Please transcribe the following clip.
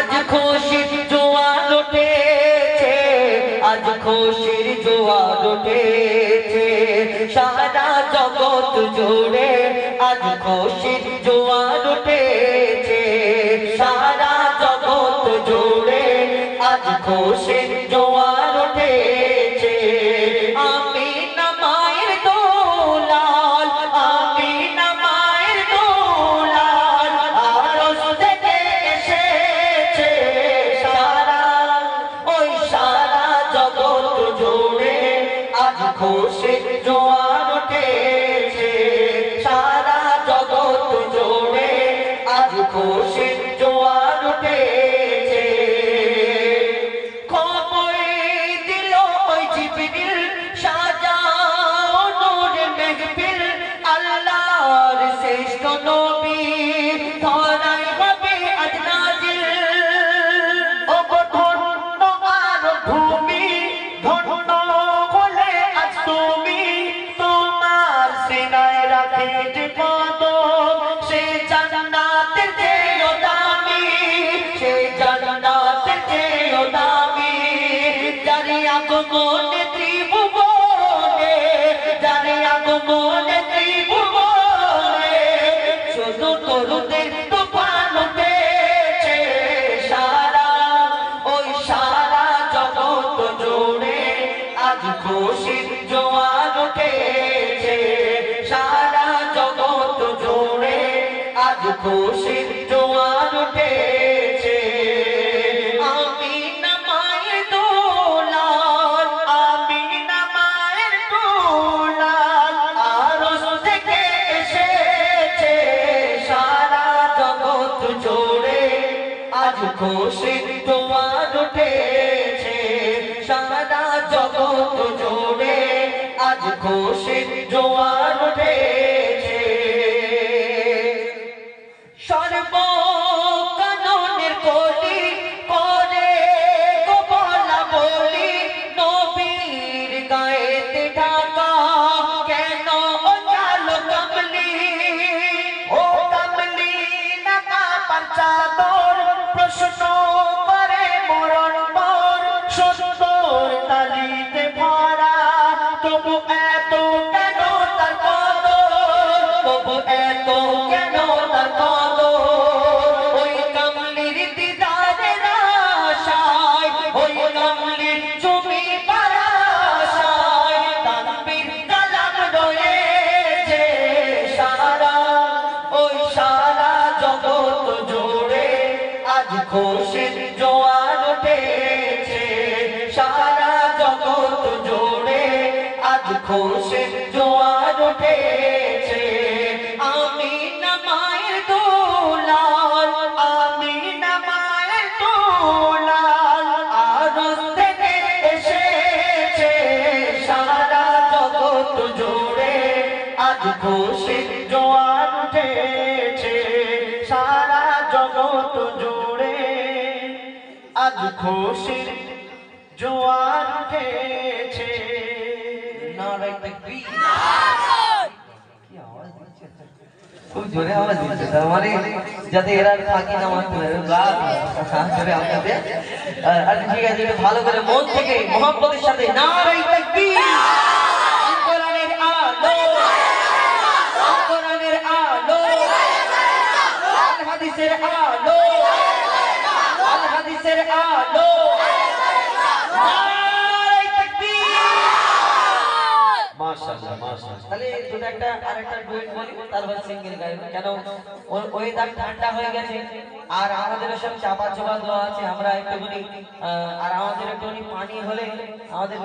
আজ খুশির জোয়ার উঠেছে, আজ খুশির জোয়ার উঠেছে, সারা জগৎ জুড়ে আজ খুশির জোয়ার উঠেছে, সারা জগৎ জুড়ে আজ খুশির জোয়ার উঠেছে। আমিনা মায়ের দোলাল, আমিনা মায়ের দোলাল, আরশ থেকে এসেছে সারা, ওই সারা জগৎ জুড়ে আজ খুশির জোয়ার উঠেছে, সারা জগৎ জুড়ে আজ খুশির জোয়ার উঠেছে। খবর দিল ওই জিবরিল, সাজাও নূরের মেহফিল, আল্লাহর শ্রেষ্ঠ নবী ধরায় হবে আজ নাজিল। ও ধন্য আর ভূমি, ধন্য হলে আজ তুমি, তোমার সিনায় রাখে যে কদম, সে জান্নাতের চেয়েও দামি, সে জান্নাতের চেয়েও দামি। যারে আগমনে ত্রিভুবনে, যারে আগমনে ত্রিভুবনে, শুধু তরুদের তুফান উঠেছে সারা, ওই সারা জগৎ জুড়ে আজ খুশির জোয়ার উঠেছে, সারা জগৎ জুড়ে আজ খুশির জোয়ার উঠেছে। আমিনা মায়ের দোলাল, আমিনা মায়ের দোলাল, আরশ থেকে এসেছে সারা জগৎ জুড়ে আজ খুশির জোয়ার উঠেছে, সারা জগৎ জুড়ে আজ খুশির জোয়ার উঠেছে। সর্বকাননের কলি করে গো বলা বলি, নবীর গায়েতে ঢাকা কেন ও কালো কামলি, ও কামলি না কাবার চাদর, প্রশ্ন করে মরণ পর, সত্তর তালিতে ভরা, তবু এত কেন তার কদর, তবু এত কেন তার কদর। ওই কামলির দিদারের আশায়, ওই কামলির জমি পারাশায়, তানবীর কালাম রয়েছে সারা, ওই সারা জগৎ জুড়ে আজ খুশির জোয়ার উঠেছে, সারা জগৎ জুড়ে আজ খুশির জোয়ার উঠেছে। আমিনা মায়ের দোলাল, আমিনা মায়ের দোলাল, আরশ থেকে এসেছে সারা জগৎ জুড়ে আজ খুশির জোয়ার উঠেছে, সারা জগৎ জুড়ে আজ খুশির জোয়ার উঠেছে। নারায়ে তাকবীর। কি আওয়াজ দিচ্ছে, খুব জোরে আওয়াজ দিচ্ছে, তার মানে যাতে এরা ফাঁকি না মারতে পারে, জোরে আপনাদের। আচ্ছা ঠিক আছে, একটু ভালো করে মন থেকে মোহাম্মদের সাথে নারায়ে তাকবীর। কোরআনের আলো, কোরআনের আলো, আল হাদিসের আলো, আল হাদিসের আলো, নারায়ে তাকবীর। মাশাআল্লাহ মাশাআল্লাহ। তাহলে দুটো একটা আরেকটা ডুয়েট বলি, তারপর সিঙ্গেল গাইবো, কেন ওয়েদার ঠান্ডা হয়ে গেছে আর আমাদের সব চাপা চাপা দেওয়া আছে, আমরা একটুখানি আর আমাদের একটুখানি পানি হলে আমাদের